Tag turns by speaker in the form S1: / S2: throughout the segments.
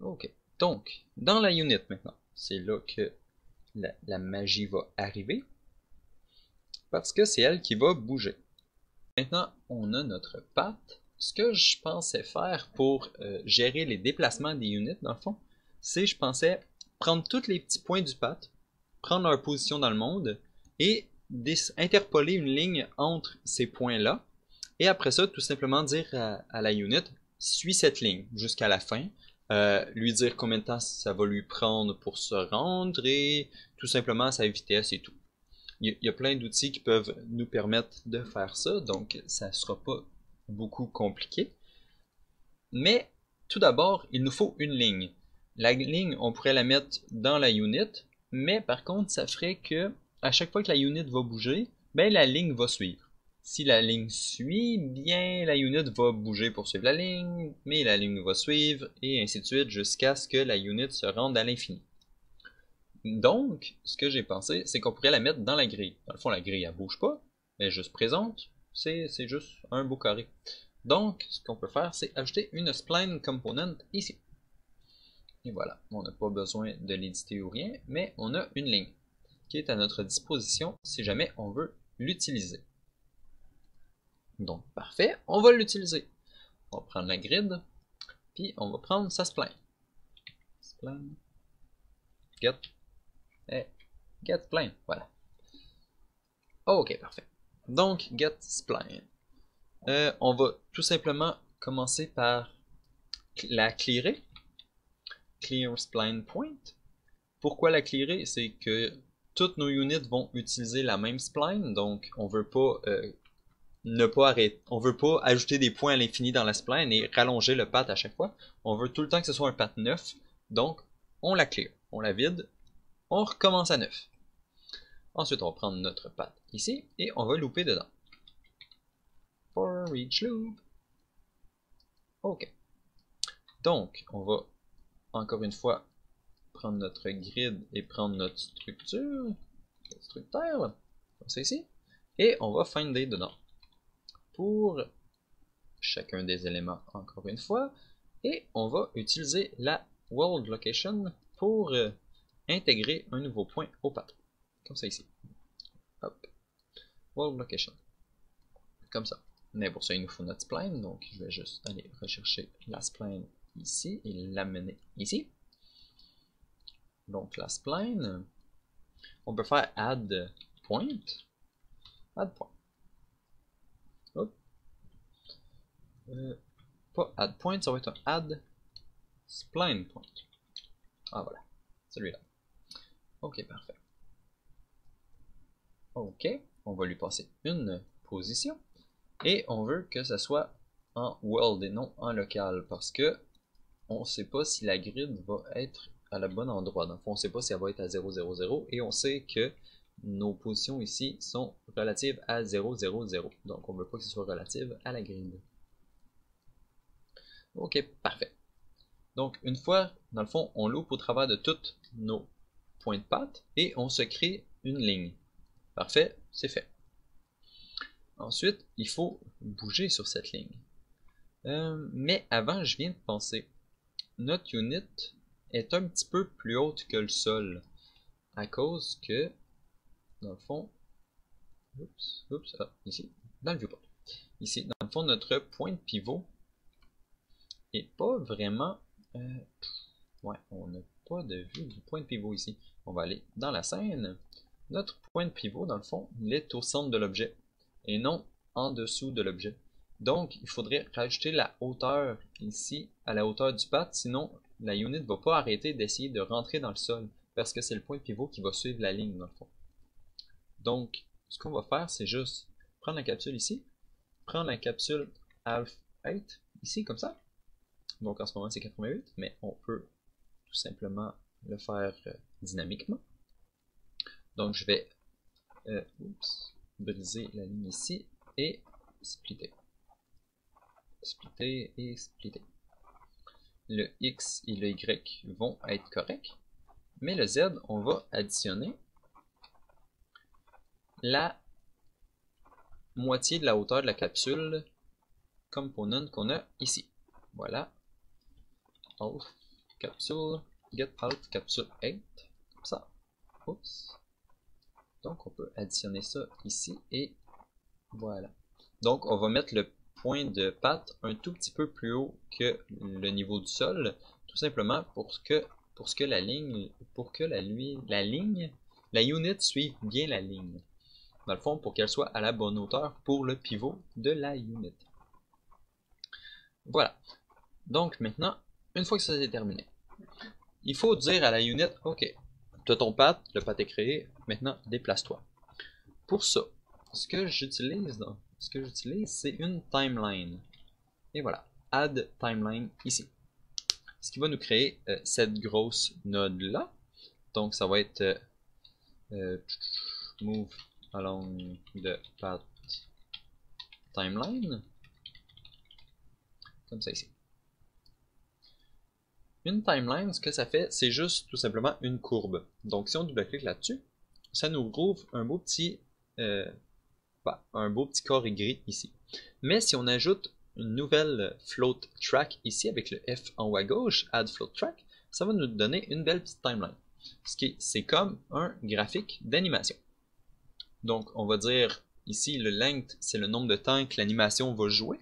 S1: Ok, donc dans la unit maintenant, c'est là que la magie va arriver, parce que c'est elle qui va bouger. Maintenant, on a notre path. Ce que je pensais faire pour gérer les déplacements des units, dans le fond, c'est je pensais prendre tous les petits points du path, prendre leur position dans le monde, et interpoler une ligne entre ces points-là, et après ça, tout simplement dire à la unit, suis cette ligne jusqu'à la fin, lui dire combien de temps ça va lui prendre pour se rendre, et tout simplement sa vitesse et tout. Il y a plein d'outils qui peuvent nous permettre de faire ça, donc ça ne sera pas beaucoup compliqué. Mais tout d'abord, il nous faut une ligne. La ligne, on pourrait la mettre dans la unit, mais par contre, ça ferait que à chaque fois que la unit va bouger, ben la ligne va suivre. Si la ligne suit, bien la unit va bouger pour suivre la ligne, mais la ligne va suivre, et ainsi de suite jusqu'à ce que la unit se rende à l'infini. Donc, ce que j'ai pensé, c'est qu'on pourrait la mettre dans la grille. Dans le fond, la grille, elle bouge pas, elle est juste présente, c'est juste un beau carré. Donc, ce qu'on peut faire, c'est ajouter une spline component ici. Et voilà, on n'a pas besoin de l'éditer ou rien, mais on a une ligne qui est à notre disposition si jamais on veut l'utiliser. Donc, parfait, on va l'utiliser. On va prendre la grid, puis on va prendre sa spline. Spline, get, et get spline, voilà. Ok, parfait. Donc, get spline. On va tout simplement commencer par la clearer. Clear spline point. Pourquoi la clearer? C'est que toutes nos units vont utiliser la même spline, donc on veut pas ne pas arrêter. On veut pas ajouter des points à l'infini dans la spline et rallonger le path à chaque fois. On veut tout le temps que ce soit un path neuf, donc on la clear, on la vide, on recommence à neuf. Ensuite, on va prendre notre path ici et on va looper dedans. For each loop. Ok. Donc, on va encore une fois prendre notre grid et prendre notre structure, notre structeur, comme ça ici, et on va finder dedans pour chacun des éléments encore une fois, et on va utiliser la world location pour intégrer un nouveau point au path, comme ça ici. Hop, world location, comme ça. Mais pour ça, il nous faut notre spline, donc je vais juste aller rechercher la spline ici et l'amener ici. Donc la spline, on peut faire add point. Add point. Hop. Pas add point, ça va être un add spline point. Ah voilà, celui-là. Ok, parfait. Ok, on va lui passer une position. Et on veut que ça soit en world et non en local, parce que on ne sait pas si la grid va être à la bonne endroit. Donc on ne sait pas si elle va être à 0, 0, 0, et on sait que nos positions ici sont relatives à 0, 0, 0. Donc on ne veut pas que ce soit relative à la grid. Ok, parfait. Donc une fois, dans le fond, on loupe au travers de tous nos points de path et on se crée une ligne. Parfait, c'est fait. Ensuite, il faut bouger sur cette ligne. Mais avant, je viens de penser, notre unit est un petit peu plus haute que le sol, à cause que, dans le fond, ici, dans le viewport, ici, dans le fond, notre point de pivot est pas vraiment, ouais, on n'a pas de vue du point de pivot ici. On va aller dans la scène. Notre point de pivot, dans le fond, il est au centre de l'objet et non en dessous de l'objet. Donc, il faudrait rajouter la hauteur ici à la hauteur du path, sinon la unit ne va pas arrêter d'essayer de rentrer dans le sol parce que c'est le point de pivot qui va suivre la ligne dans le fond. Donc, ce qu'on va faire, c'est juste prendre la capsule ici, prendre la capsule half 8 ici, comme ça. Donc en ce moment c'est 88, mais on peut tout simplement le faire dynamiquement. Donc je vais briser la ligne ici et splitter. Splitter et splitter. Le X et le Y vont être corrects, mais le Z, on va additionner la moitié de la hauteur de la capsule component qu'on a ici. Voilà. Half capsule, get alt capsule 8, comme ça. Oups. Donc on peut additionner ça ici et voilà. Donc on va mettre le point de patte un tout petit peu plus haut que le niveau du sol, tout simplement pour que la ligne, la unit suive bien la ligne. Dans le fond, pour qu'elle soit à la bonne hauteur pour le pivot de la unit. Voilà. Donc maintenant, une fois que ça c'est terminé, il faut dire à la unit, ok, tu as ton path, le path est créé, maintenant déplace-toi. Pour ça, ce que j'utilise, c'est une timeline. Et voilà, add timeline ici. Ce qui va nous créer cette grosse node là. Donc ça va être move along the path timeline. Comme ça ici. Une timeline, ce que ça fait, c'est juste tout simplement une courbe. Donc si on double-clique là-dessus, ça nous ouvre un beau petit carré gris ici. Mais si on ajoute une nouvelle float track ici avec le F en haut à gauche, add float track, ça va nous donner une belle petite timeline. C'est comme un graphique d'animation. Donc on va dire ici le length, c'est le nombre de temps que l'animation va jouer.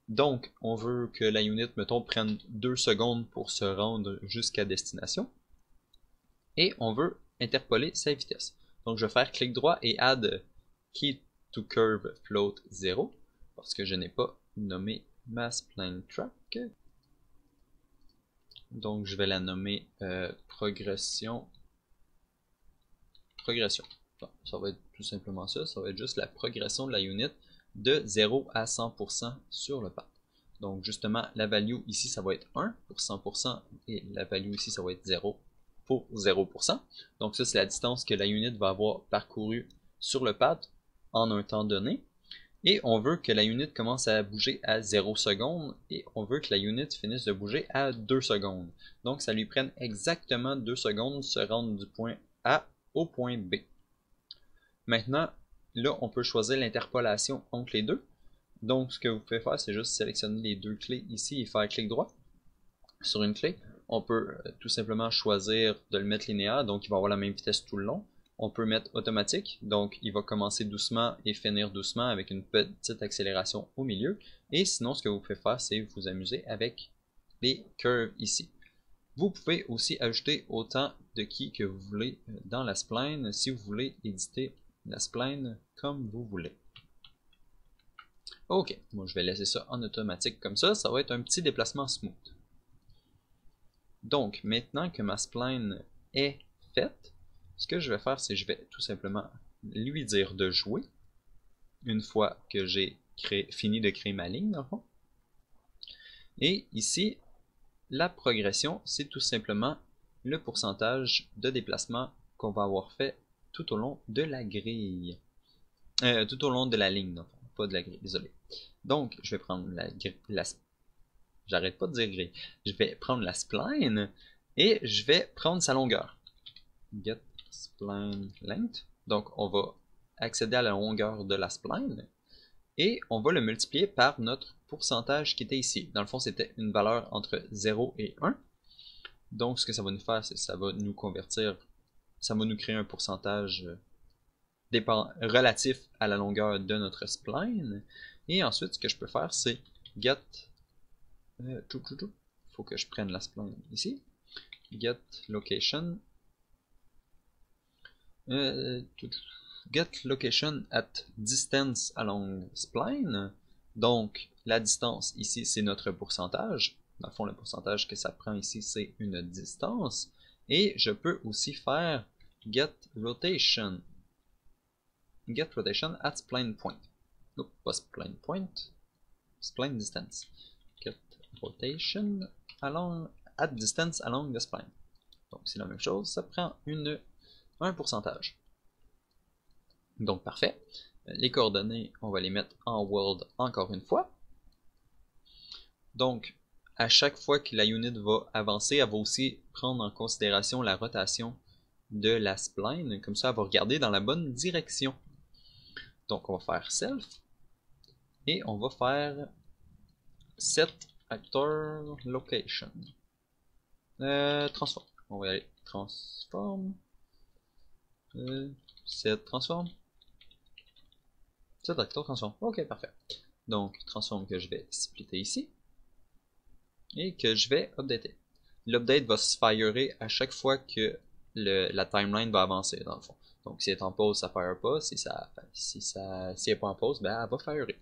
S1: Donc on veut que la unit, mettons, prenne 2 secondes pour se rendre jusqu'à destination. Et on veut interpoler sa vitesse. Donc je vais faire clic droit et add key to curve float 0 parce que je n'ai pas nommé ma spline track. Donc je vais la nommer progression. Donc, ça va être tout simplement ça, ça va être juste la progression de la unit de 0 à 100% sur le path. Donc justement la value ici ça va être 1 pour 100% et la value ici ça va être 0 pour 0%. Donc ça c'est la distance que la unit va avoir parcouru sur le path en un temps donné. Et on veut que la unit commence à bouger à 0 secondes et on veut que la unit finisse de bouger à 2 secondes. Donc ça lui prenne exactement 2 secondes de se rendre du point A au point B. Maintenant, là on peut choisir l'interpolation entre les deux. Donc ce que vous pouvez faire, c'est juste sélectionner les deux clés ici et faire clic droit sur une clé. On peut tout simplement choisir de le mettre linéaire, donc il va avoir la même vitesse tout le long. On peut mettre automatique, donc il va commencer doucement et finir doucement avec une petite accélération au milieu. Et sinon, ce que vous pouvez faire, c'est vous amuser avec les curves ici. Vous pouvez aussi ajouter autant de keys que vous voulez dans la spline si vous voulez éditer la spline comme vous voulez. Ok, moi je vais laisser ça en automatique comme ça va être un petit déplacement smooth. Donc, maintenant que ma spline est faite, ce que je vais faire, c'est que je vais tout simplement lui dire de jouer une fois que j'ai fini de créer ma ligne, dans le fond. Et ici, la progression, c'est tout simplement le pourcentage de déplacement qu'on va avoir fait tout au long de la grille. Tout au long de la ligne, non, pas de la grille, désolé. Donc, je vais prendre j'arrête pas de dire grille. Je vais prendre la spline et je vais prendre sa longueur. Get spline length. Donc, on va accéder à la longueur de la spline et on va le multiplier par notre pourcentage qui était ici. Dans le fond, c'était une valeur entre 0 et 1. Donc, ce que ça va nous faire, c'est que ça va nous convertir, ça va nous créer un pourcentage relatif à la longueur de notre spline. Et ensuite, ce que je peux faire, c'est get faut que je prenne la spline ici. Get location. Get location at distance along spline. Donc, la distance ici, c'est notre pourcentage. Dans le fond, le pourcentage que ça prend ici, c'est une distance. Et je peux aussi faire get rotation. Get rotation at spline point. Non, pas spline point. Spline distance. Get rotation at distance along the spline. Donc c'est la même chose, ça prend un pourcentage. Donc parfait. Les coordonnées, on va les mettre en world encore une fois. Donc à chaque fois que la unit va avancer, elle va aussi prendre en considération la rotation de la spline. Comme ça, elle va regarder dans la bonne direction. Donc on va faire self et on va faire set actor location. Transform. On va y aller. Transform. Set transform. Set actor transform. Ok, parfait. Donc, transform que je vais splitter ici. Et que je vais updater. L'update va se firer à chaque fois que la timeline va avancer, dans le fond. Donc, si elle est en pause, ça fire pas. Si elle n'est pas en pause, ben, elle va firer.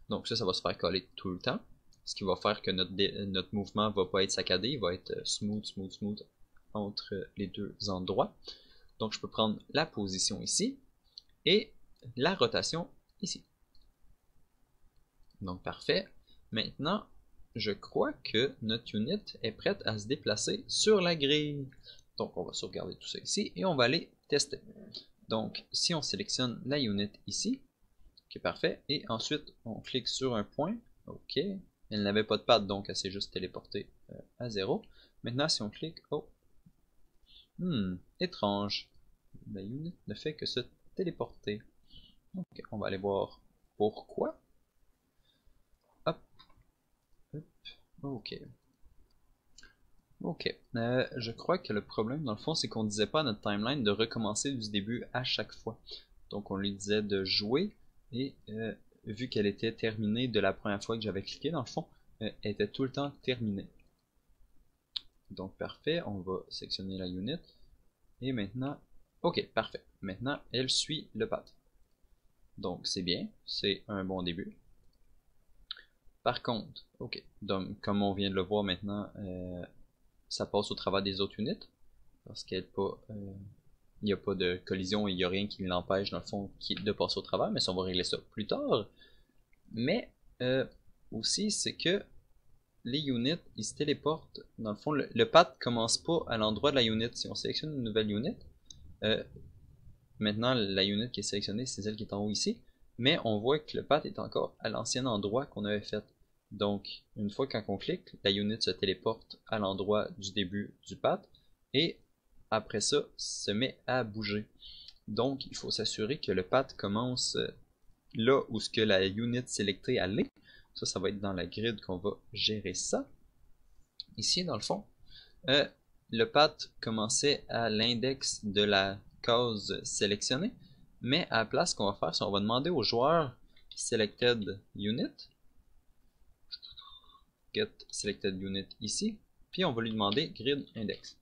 S1: Donc, ça va se faire coller tout le temps. Ce qui va faire que notre mouvement va pas être saccadé. Il va être smooth entre les deux endroits. Donc, je peux prendre la position ici et la rotation ici. Donc, parfait. Maintenant, je crois que notre unit est prête à se déplacer sur la grille. Donc, on va sauvegarder tout ça ici et on va aller tester. Donc, si on sélectionne la unit ici, ok, parfait, et ensuite on clique sur un point, ok, elle n'avait pas de patte, donc elle s'est juste téléportée à 0. Maintenant, si on clique, oh, étrange, la unit ne fait que se téléporter. Ok, on va aller voir pourquoi. Hop, hop, ok. Ok, je crois que le problème dans le fond c'est qu'on disait pas à notre timeline de recommencer du début à chaque fois. Donc on lui disait de jouer et vu qu'elle était terminée de la première fois que j'avais cliqué dans le fond, elle était tout le temps terminée. Donc parfait, on va sélectionner la unit et maintenant, ok parfait, maintenant elle suit le path. Donc c'est bien, c'est un bon début. Par contre, ok, donc comme on vient de le voir maintenant, ça passe au travers des autres unités parce qu'il n'y a pas de collision et il n'y a rien qui l'empêche dans le fond de passer au travers, mais ça on va régler ça plus tard. Mais aussi c'est que les units ils se téléportent, dans le fond le path commence pas à l'endroit de la unit. Si on sélectionne une nouvelle unit, maintenant la unit qui est sélectionnée c'est celle qui est en haut ici, mais on voit que le path est encore à l'ancien endroit qu'on avait fait. Donc, une fois qu'on clique, la unit se téléporte à l'endroit du début du path et après ça, se met à bouger. Donc, il faut s'assurer que le path commence là où ce que la unit sélectée allait. Ça va être dans la grid qu'on va gérer ça. Ici, dans le fond, le path commençait à l'index de la case sélectionnée, mais à la place qu'on va faire, c'est on va demander au joueur selected unit get selected unit ici, puis on va lui demander grid index.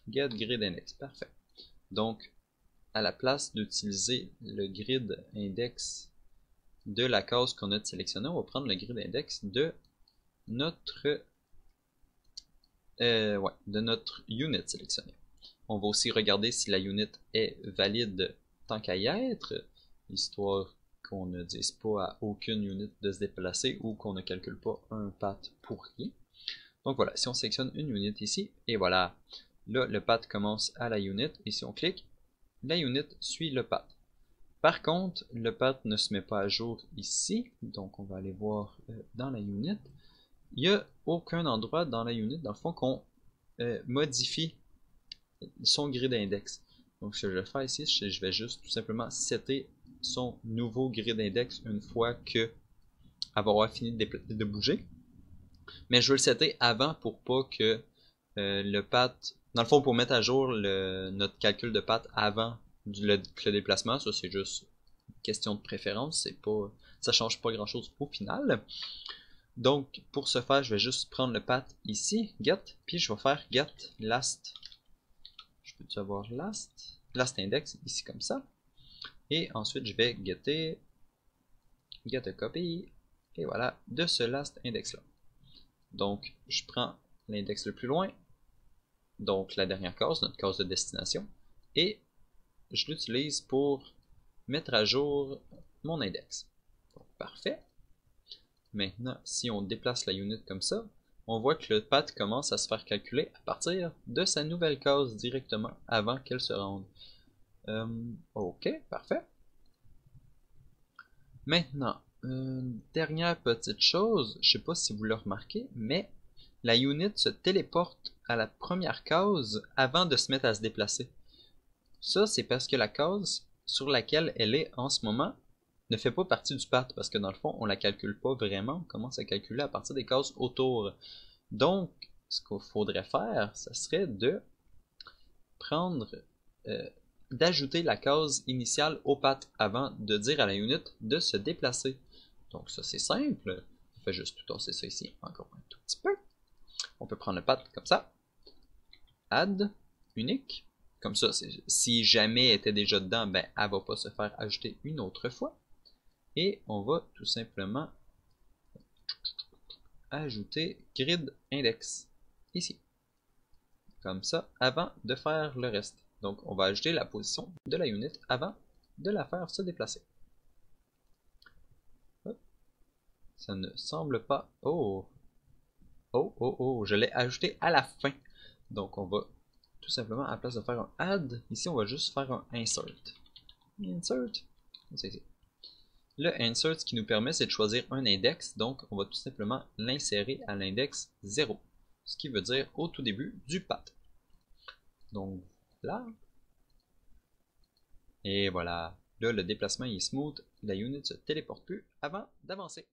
S1: Get grid index, parfait. Donc, à la place d'utiliser le grid index de la case qu'on a sélectionnée, on va prendre le grid index de notre unit sélectionnée. On va aussi regarder si la unit est valide tant qu'à y être, histoire qu'on ne dise pas à aucune unit de se déplacer ou qu'on ne calcule pas un path pour rien. Donc voilà, si on sélectionne une unit ici, et voilà, là le path commence à la unit, et si on clique, la unit suit le path. Par contre, le path ne se met pas à jour ici, donc on va aller voir dans la unit. Il n'y a aucun endroit dans la unit, dans le fond, qu'on modifie son grid index. Donc ce que je vais faire ici, je vais juste tout simplement setter son nouveau grid index une fois que avoir fini de bouger. Mais je veux le setter avant pour pas que le path, dans le fond pour mettre à jour notre calcul de path avant le déplacement, ça c'est juste une question de préférence, ça change pas grand chose au final. Donc pour ce faire, je vais juste prendre le path ici, get, puis je vais faire get last. Je peux-tu avoir last index ici comme ça. Et ensuite je vais get a copy, et voilà, de ce last index là. Donc je prends l'index le plus loin, donc la dernière case, notre case de destination, et je l'utilise pour mettre à jour mon index. Donc, parfait. Maintenant, si on déplace la unit comme ça, on voit que le path commence à se faire calculer à partir de sa nouvelle case directement avant qu'elle se rende. Ok, parfait. Maintenant, une dernière petite chose, je ne sais pas si vous le remarquez, mais la unit se téléporte à la première case avant de se mettre à se déplacer. Ça, c'est parce que la case sur laquelle elle est en ce moment ne fait pas partie du path, parce que dans le fond, on la calcule pas vraiment, on commence à calculer à partir des cases autour. Donc, ce qu'il faudrait faire, ça serait de prendre, d'ajouter la case initiale au path avant de dire à la unit de se déplacer. Donc ça c'est simple, on fait juste tout tasser ça ici encore un tout petit peu. On peut prendre le path comme ça, add, unique, comme ça si jamais elle était déjà dedans, ben elle va pas se faire ajouter une autre fois. Et on va tout simplement ajouter grid index ici, comme ça, avant de faire le reste. Donc on va ajouter la position de la unit avant de la faire se déplacer. Hop. Ça ne semble pas... Oh! Oh, oh, oh, je l'ai ajouté à la fin. Donc on va tout simplement, à la place de faire un add, ici on va juste faire un insert. Insert, c'est ici. Le insert, ce qui nous permet, c'est de choisir un index, donc on va tout simplement l'insérer à l'index 0, ce qui veut dire au tout début du path. Donc là, et voilà, là le déplacement est smooth, la unit ne se téléporte plus avant d'avancer.